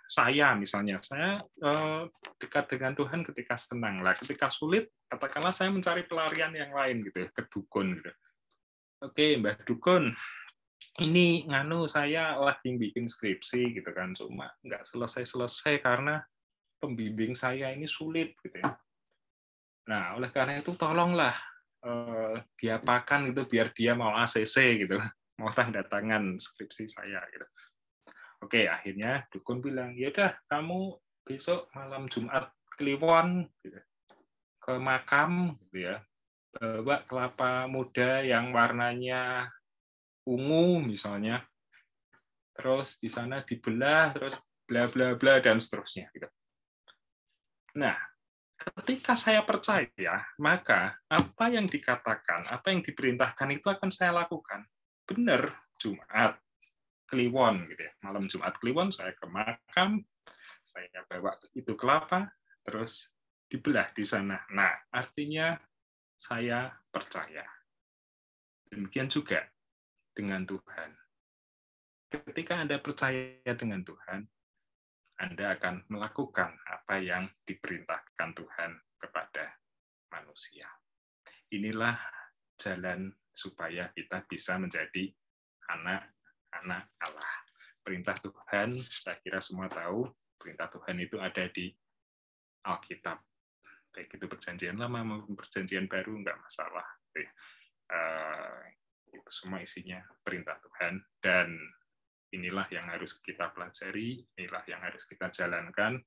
S6: saya misalnya, saya dekat dengan Tuhan ketika senang. Lah, ketika sulit, katakanlah saya mencari pelarian yang lain gitu ya, ke dukun gitu. Oke, Mbah Dukun, ini saya lagi bikin skripsi gitu kan, cuma nggak selesai karena pembimbing saya ini sulit gitu ya. Nah, oleh karena itu tolonglah diapakan gitu biar dia mau ACC gitu, mau tanda tangan skripsi saya gitu. Oke, akhirnya dukun bilang, ya udah kamu besok malam Jumat Kliwon gitu, ke makam gitu ya, bawa kelapa muda yang warnanya ungu misalnya, terus di sana dibelah, terus bla bla bla dan seterusnya gitu. Nah, ketika saya percaya, maka apa yang dikatakan, apa yang diperintahkan itu akan saya lakukan. Benar, Jumat Kliwon gitu ya. Malam Jumat Kliwon saya ke makam, saya bawa itu kelapa, terus dibelah di sana. Nah, artinya saya percaya. Demikian juga dengan Tuhan. Ketika Anda percaya dengan Tuhan, Anda akan melakukan apa yang diperintahkan Tuhan kepada manusia. Inilah jalan supaya kita bisa menjadi anak Allah. Perintah Tuhan, saya kira semua tahu, perintah Tuhan itu ada di Alkitab. Baik itu perjanjian lama maupun perjanjian baru, nggak masalah. Itu semua isinya perintah Tuhan, dan inilah yang harus kita pelajari, inilah yang harus kita jalankan,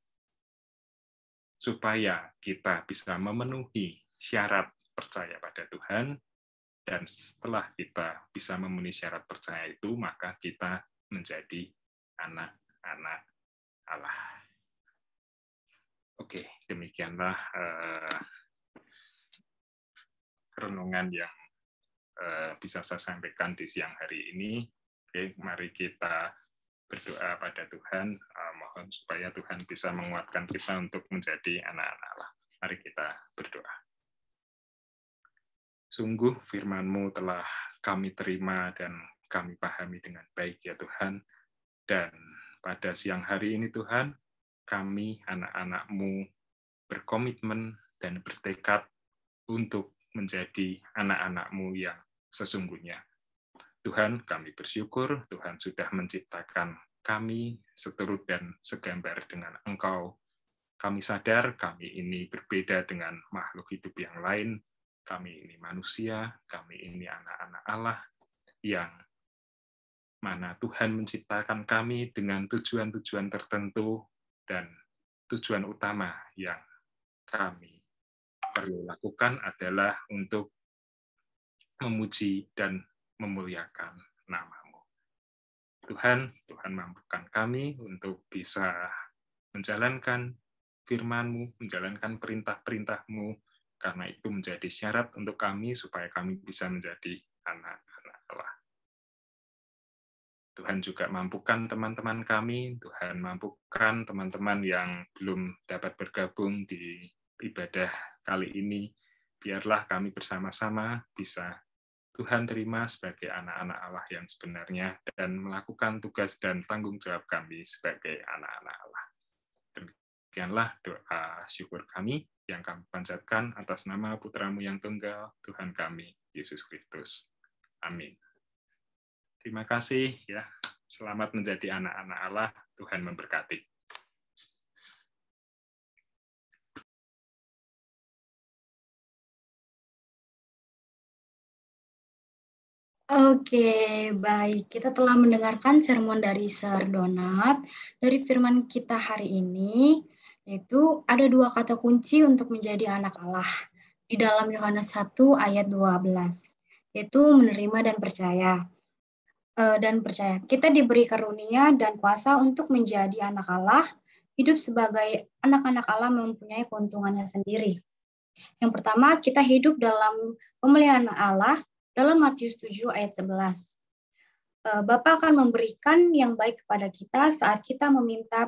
S6: supaya kita bisa memenuhi syarat percaya pada Tuhan, dan setelah kita bisa memenuhi syarat percaya itu, maka kita menjadi anak-anak Allah. Oke, demikianlah renungan yang bisa saya sampaikan di siang hari ini. Oke, mari kita berdoa pada Tuhan, mohon supaya Tuhan bisa menguatkan kita untuk menjadi anak-anak Allah. Mari kita berdoa. Sungguh firman-Mu telah kami terima dan kami pahami dengan baik ya Tuhan. Dan pada siang hari ini Tuhan, kami anak-anak-Mu berkomitmen dan bertekad untuk menjadi anak-anak-Mu yang sesungguhnya. Tuhan, kami bersyukur Tuhan sudah menciptakan kami seturut dan segambar dengan Engkau. Kami sadar kami ini berbeda dengan makhluk hidup yang lain. Kami ini manusia, kami ini anak-anak Allah yang mana Tuhan menciptakan kami dengan tujuan-tujuan tertentu dan tujuan utama yang kami perlu lakukan adalah untuk memuji dan memuliakan nama-Mu. Tuhan mampukan kami untuk bisa menjalankan firman-Mu, menjalankan perintah-perintah-Mu, karena itu menjadi syarat untuk kami supaya kami bisa menjadi anak-anak Allah. Tuhan juga mampukan teman-teman kami, Tuhan mampukan teman-teman yang belum dapat bergabung di ibadah kali ini, biarlah kami bersama-sama bisa Tuhan terima sebagai anak-anak Allah yang sebenarnya dan melakukan tugas dan tanggung jawab kami sebagai anak-anak Allah. Demikianlah doa syukur kami yang kami panjatkan atas nama Putra-Mu yang tunggal, Tuhan kami, Yesus Kristus. Amin. Terima kasih ya. Selamat menjadi anak-anak Allah. Tuhan memberkati.
S2: Oke, baik. Kita telah mendengarkan sermon dari Sir Donat. Dari firman kita hari ini, yaitu ada 2 kata kunci untuk menjadi anak Allah. Di dalam Yohanes 1 ayat 12, yaitu menerima dan percaya. Kita diberi karunia dan kuasa untuk menjadi anak Allah. Hidup sebagai anak-anak Allah mempunyai keuntungannya sendiri. Yang pertama, kita hidup dalam pemeliharaan Allah. Dalam Matius 7 ayat 11, Bapa akan memberikan yang baik kepada kita saat kita meminta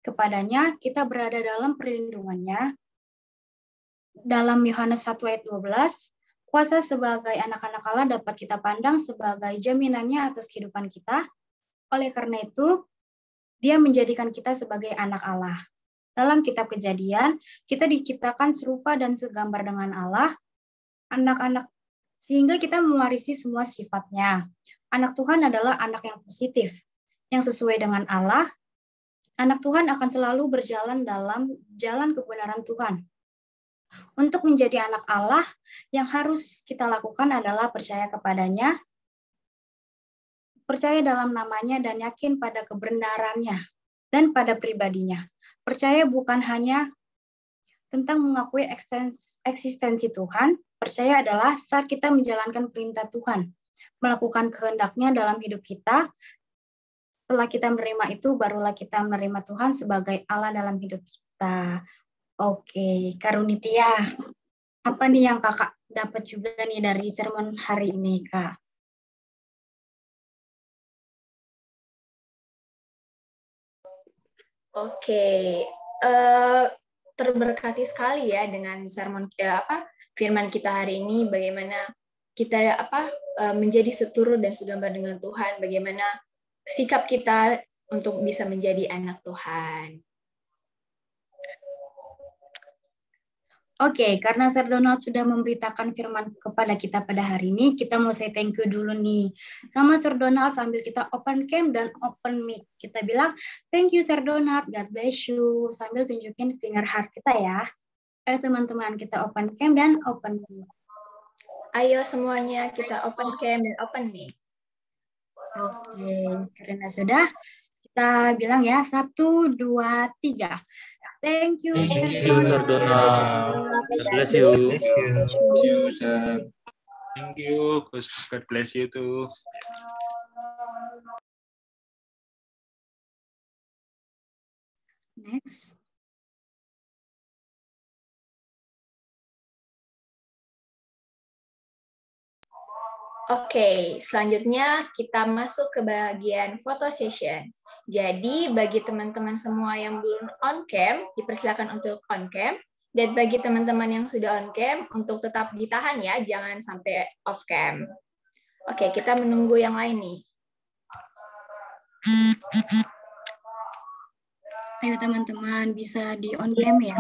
S2: kepadanya, kita berada dalam perlindungannya. Dalam Yohanes 1 ayat 12, kuasa sebagai anak-anak Allah dapat kita pandang sebagai jaminannya atas kehidupan kita. Oleh karena itu, Dia menjadikan kita sebagai anak Allah. Dalam kitab Kejadian, kita diciptakan serupa dan segambar dengan Allah, anak-anak, sehingga kita mewarisi semua sifatnya. Anak Tuhan adalah anak yang positif, yang sesuai dengan Allah. Anak Tuhan akan selalu berjalan dalam jalan kebenaran Tuhan. Untuk menjadi anak Allah, yang harus kita lakukan adalah percaya kepadanya, percaya dalam namanya, dan yakin pada kebenarannya dan pada pribadinya. Percaya bukan hanya tentang mengakui eksistensi Tuhan. Percaya adalah saat kita menjalankan perintah Tuhan, melakukan kehendaknya dalam hidup kita. Setelah kita menerima itu, barulah kita menerima Tuhan sebagai Allah dalam hidup kita. Oke, Karunitia, apa nih yang kakak dapat juga nih dari sermon hari ini, Kak?
S3: Oke, terberkati sekali ya dengan sermon firman kita hari ini, bagaimana kita menjadi seturut dan segambar dengan Tuhan, bagaimana sikap kita untuk bisa menjadi anak Tuhan.
S2: Oke, karena Sir Donald sudah memberitakan firman kepada kita pada hari ini, kita mau say thank you dulu nih sama Sir Donald sambil kita open cam dan open mic. Kita bilang, thank you Sir Donald, God bless you, sambil tunjukin finger heart kita ya. Teman-teman, kita open cam dan open mic.
S3: Ayo semuanya kita open cam dan open mic. Oke,
S2: karena sudah, kita bilang ya, 1, 2, 3. Thank you.
S5: Thank you,
S2: everyone.
S8: Sister Donald. God bless you.
S5: Bless you. Thank you, sir.
S6: Thank you. God bless you too.
S2: Next.
S3: Oke, selanjutnya kita masuk ke bagian photo session. Jadi bagi teman-teman semua yang belum on cam, dipersilakan untuk on cam. Dan bagi teman-teman yang sudah on cam, untuk tetap ditahan ya, jangan sampai off cam. Oke, kita menunggu yang lain nih.
S2: Ayo teman-teman, bisa di on cam ya.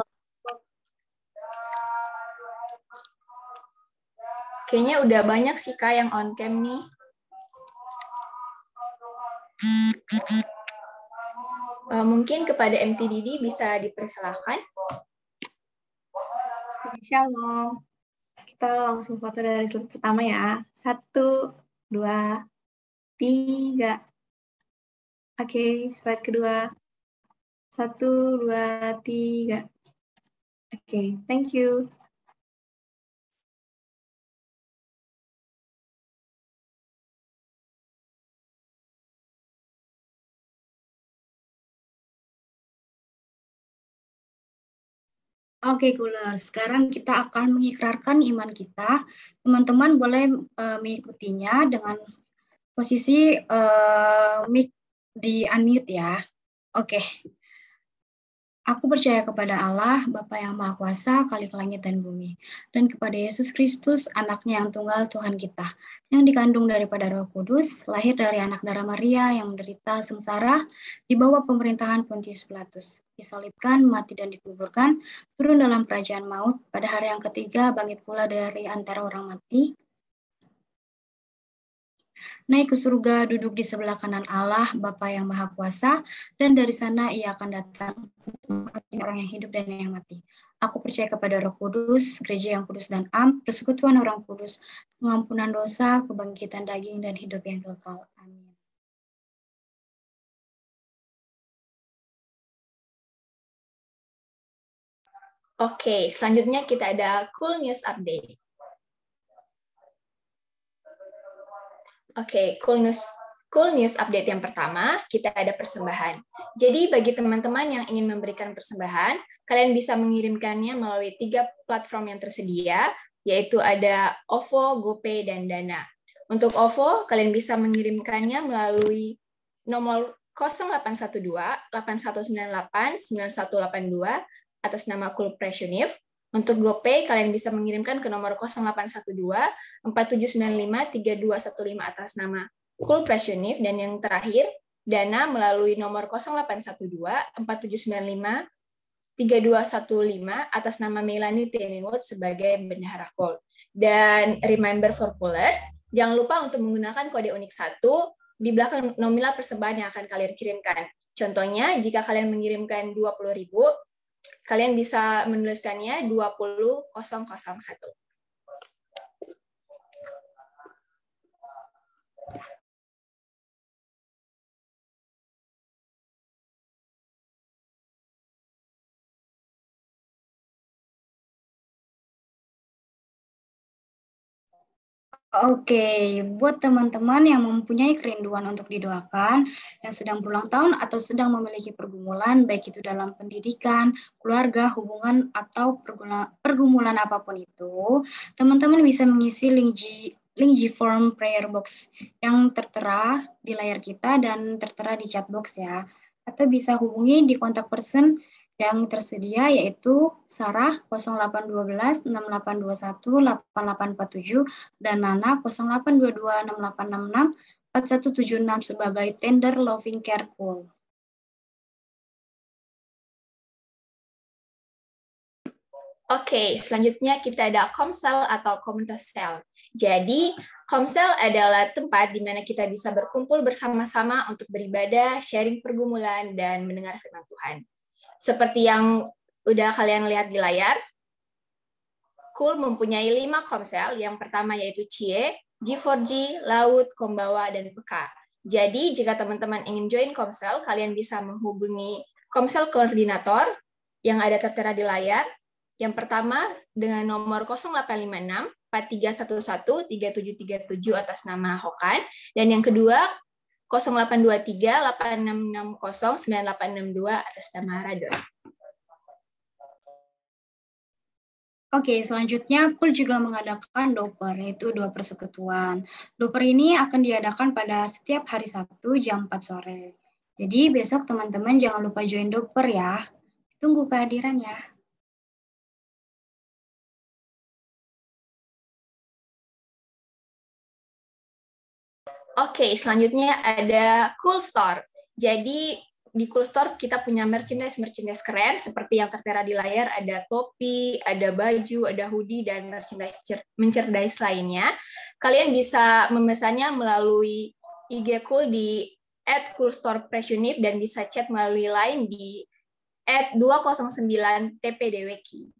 S3: Kayaknya udah banyak sih Kak yang on cam nih. Mungkin kepada MTDD bisa dipersilakan.
S4: Shalom. Kita langsung foto dari slide pertama ya. 1, 2, 3. Oke, slide kedua. 1, 2, 3. Oke, thank you.
S2: Oke, Cooler. Sekarang kita akan mengikrarkan iman kita. Teman-teman boleh mengikutinya dengan posisi mic di unmute ya. Oke. Aku percaya kepada Allah, Bapa yang Maha Kuasa, Khalik langit dan bumi, dan kepada Yesus Kristus, anaknya yang tunggal Tuhan kita, yang dikandung daripada Roh Kudus, lahir dari anak darah Maria, yang menderita sengsara, di bawah pemerintahan Pontius Pilatus, disalibkan, mati dan dikuburkan, turun dalam kerajaan maut, pada hari yang ketiga bangkit pula dari antara orang mati, naik ke surga, duduk di sebelah kanan Allah, Bapa yang Maha Kuasa, dan dari sana ia akan datang untuk orang yang hidup dan yang mati. Aku percaya kepada Roh Kudus, gereja yang kudus dan am, persekutuan orang kudus, pengampunan dosa, kebangkitan daging, dan hidup yang kekal. Amin.
S3: Oke, selanjutnya kita ada Cool News Update. Oke, Cool News Update yang pertama, kita ada persembahan. Jadi bagi teman-teman yang ingin memberikan persembahan, kalian bisa mengirimkannya melalui 3 platform yang tersedia, yaitu ada OVO, GoPay, dan Dana. Untuk OVO, kalian bisa mengirimkannya melalui nomor 0812-8198-9182 atas nama Cool Pressionif. Untuk GoPay, kalian bisa mengirimkan ke nomor 0812-4795-3215 atas nama Cool Pressionif. Dan yang terakhir, Dana melalui nomor 0812-4795-3215 atas nama Melanie Tenenwood sebagai bendahara Cool. Dan reminder for Coolers, jangan lupa untuk menggunakan kode unik 1 di belakang nominal persembahan yang akan kalian kirimkan. Contohnya, jika kalian mengirimkan 20.000, kalian bisa menuliskannya 20001.
S2: Oke, buat teman-teman yang mempunyai kerinduan untuk didoakan, yang sedang berulang tahun atau sedang memiliki pergumulan, baik itu dalam pendidikan, keluarga, hubungan, atau pergumulan apapun itu, teman-teman bisa mengisi link G-Form Prayer Box yang tertera di layar kita dan tertera di chat box ya. Atau bisa hubungi di kontak person yang tersedia yaitu Sarah 0812 6821 8847 dan Nana 0822 6866 4176 sebagai tender Loving Care Cool.
S3: Oke, selanjutnya kita ada Komsel atau Komunitas Sel. Jadi, Komsel adalah tempat di mana kita bisa berkumpul bersama-sama untuk beribadah, sharing pergumulan, dan mendengar firman Tuhan. Seperti yang udah kalian lihat di layar, Cool mempunyai 5 komsel. Yang pertama yaitu CIE, G4G, Laut, Kombawa, dan PK. Jadi, jika teman-teman ingin join komsel, kalian bisa menghubungi komsel koordinator yang ada tertera di layar. Yang pertama dengan nomor 0856 4311 3737 atas nama Hokan, dan yang kedua 0823 8660 9862 atas nama Radon.
S2: Oke, selanjutnya KUL juga mengadakan Doper, yaitu doa persekutuan. Doper ini akan diadakan pada setiap hari Sabtu jam 4 sore. Jadi besok teman-teman jangan lupa join Doper ya. Tunggu kehadirannya.
S3: Oke, selanjutnya ada Cool Store. Jadi di Cool Store kita punya merchandise keren seperti yang tertera di layar, ada topi, ada baju, ada hoodie, dan merchandise lainnya. Kalian bisa memesannya melalui IG Cool di @coolstorepressunif dan bisa chat melalui line di @209tpdwki.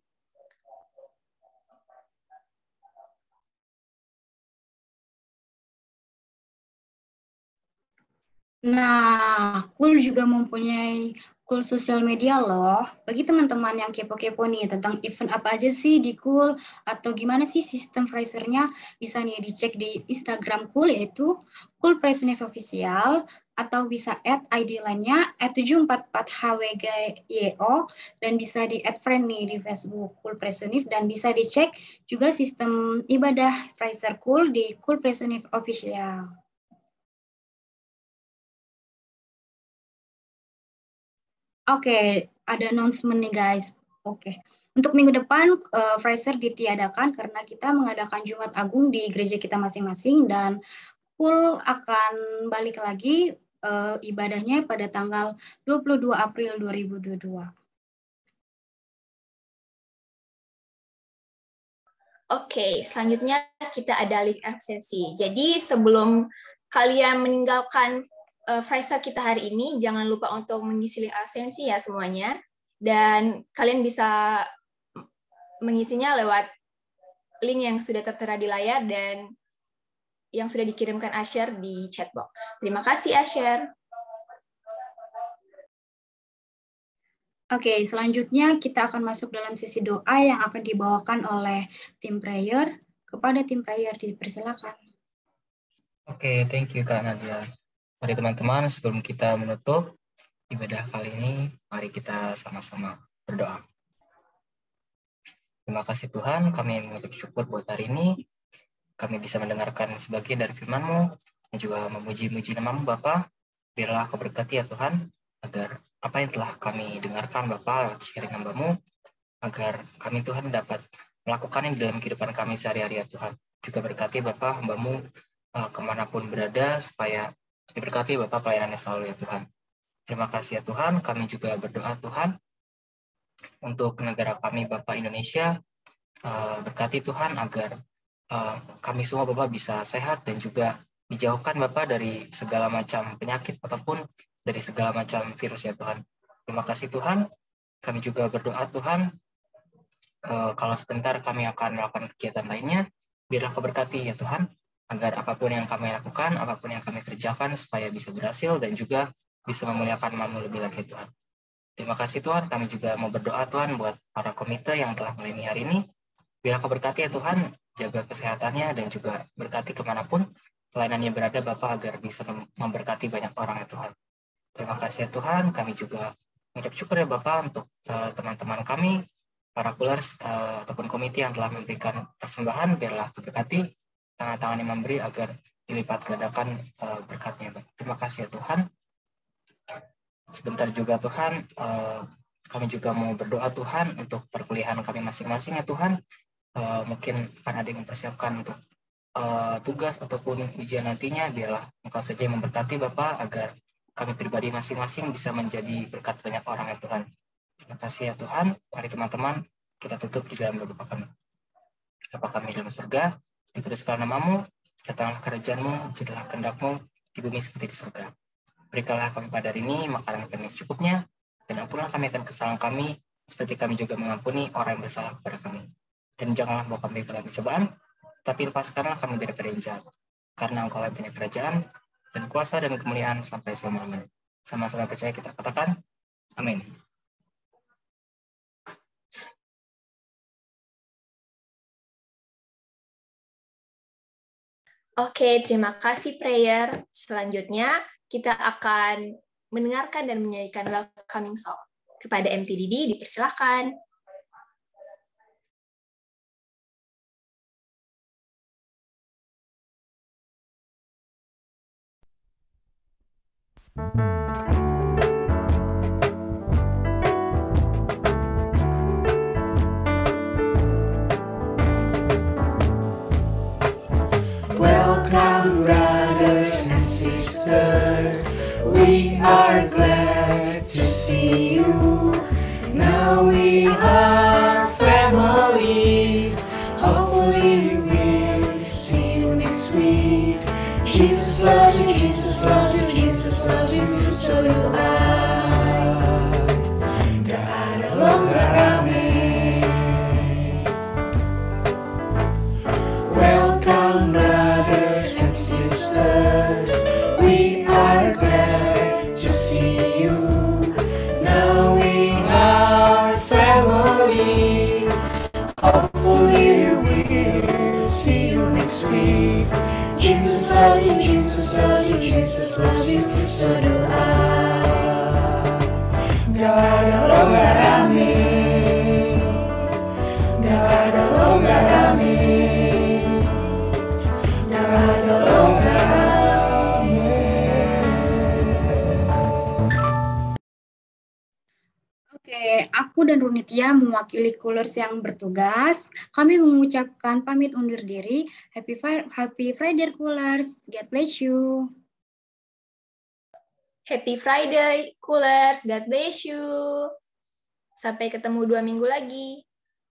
S2: Nah, KUL juga mempunyai KUL sosial media loh. Bagi teman-teman yang kepo-kepo nih tentang event apa aja sih di KUL atau gimana sih sistem Fraisernya, bisa nih dicek di Instagram KUL yaitu KUL Pressunif Official, atau bisa add ID lainnya @744hwgyo, dan bisa di add friend nih di Facebook KUL Pressunif, dan bisa dicek juga sistem ibadah Fraiser KUL di KUL Pressunif Official. Oke, ada announcement nih guys. Oke, untuk minggu depan Fraiser ditiadakan karena kita mengadakan Jumat Agung di gereja kita masing-masing, dan KUL akan balik lagi ibadahnya pada tanggal 22 April 2022.
S3: Oke, selanjutnya kita ada link absensi. Jadi sebelum kalian meninggalkan Fraiser kita hari ini, jangan lupa untuk mengisi link absensi ya semuanya. Dan kalian bisa mengisinya lewat link yang sudah tertera di layar dan yang sudah dikirimkan Asher di chat box. Terima kasih Asher.
S2: Oke, selanjutnya kita akan masuk dalam sesi doa yang akan dibawakan oleh tim prayer. Kepada tim prayer dipersilakan.
S5: Oke, thank you Kak Nadia. Mari teman-teman, sebelum kita menutup ibadah kali ini, mari kita sama-sama berdoa. Terima kasih Tuhan, kami mengucap syukur buat hari ini. Kami bisa mendengarkan sebagian dari firman-Mu, dan juga memuji-muji nama-Mu Bapa. Biarlah Kau berkati ya Tuhan, agar apa yang telah kami dengarkan Bapa, sharing hamba-Mu, agar kami Tuhan dapat melakukannya di dalam kehidupan kami sehari-hari ya Tuhan. Juga berkati Bapa hamba-Mu kemanapun berada, supaya diberkati Bapak pelayanannya selalu ya Tuhan. Terima kasih ya Tuhan, kami juga berdoa Tuhan untuk negara kami Bapak Indonesia, berkati Tuhan agar kami semua Bapak bisa sehat dan juga dijauhkan Bapak dari segala macam penyakit ataupun dari segala macam virus ya Tuhan. Terima kasih Tuhan, kami juga berdoa Tuhan, kalau sebentar kami akan melakukan kegiatan lainnya, biarlah Kau berkati ya Tuhan, agar apapun yang kami lakukan, apapun yang kami kerjakan, supaya bisa berhasil dan juga bisa memuliakan nama-Mu lebih lagi Tuhan. Terima kasih Tuhan, kami juga mau berdoa Tuhan buat para komite yang telah melayani hari ini. Biar Kau berkati ya Tuhan, jaga kesehatannya dan juga berkati kemanapun pelayanannya berada Bapak, agar bisa memberkati banyak orang ya Tuhan. Terima kasih ya Tuhan, kami juga mengucap syukur ya Bapak untuk teman-teman kami, para kulers ataupun komite yang telah memberikan persembahan, biarlah Kau berkati tangan-tangan yang memberi agar dilipat gandakan berkatnya. Terima kasih ya Tuhan. Sebentar juga Tuhan, kami juga mau berdoa Tuhan untuk perkuliahan kami masing-masing ya Tuhan. Mungkin akan ada yang mempersiapkan untuk tugas ataupun ujian nantinya, biarlah Engkau saja yang memberkati Bapak, agar kami pribadi masing-masing bisa menjadi berkat banyak orang ya Tuhan. Terima kasih ya Tuhan. Mari teman-teman, kita tutup di dalam doa kami. Bapa kami dalam surga, dikuduskan nama-Mu, datanglah kerajaan-Mu, jadilah kehendak-Mu di bumi seperti di surga. Berikanlah kami pada hari ini makanan kami secukupnya, dan ampunilah kami akan kesalahan kami, seperti kami juga mengampuni orang yang bersalah kepada kami. Dan janganlah bawa kami ke dalam pencobaan, tapi lepaskanlah kami dari yang jahat. Karena Engkau yang punya kerajaan, dan kuasa dan kemuliaan sampai selama-lamanya. Sama-sama percaya kita katakan, amin.
S3: Oke, terima kasih prayer. Selanjutnya kita akan mendengarkan dan menyanyikan welcoming song. Kepada MTDD dipersilakan.
S1: Welcome, brothers and sisters. We are glad to see you. Now we are family. Hopefully we'll see you next week. Jesus loves you, Jesus loves you, Jesus loves you. So do I. Gak ada longgar rame. Welcome, brothers and sisters. We are glad to see you. Now we are family. Hopefully we'll see you next week. Jesus loves you, Jesus loves you, Jesus loves you. So do I. Gak ada longgar rame. Gak ada longgar rame.
S2: Oke, aku dan Runitia mewakili Coolers yang bertugas. Kami mengucapkan pamit undur diri. Happy Friday, Coolers. God bless you.
S3: Happy Friday, Coolers. God bless you. Sampai ketemu 2 minggu lagi.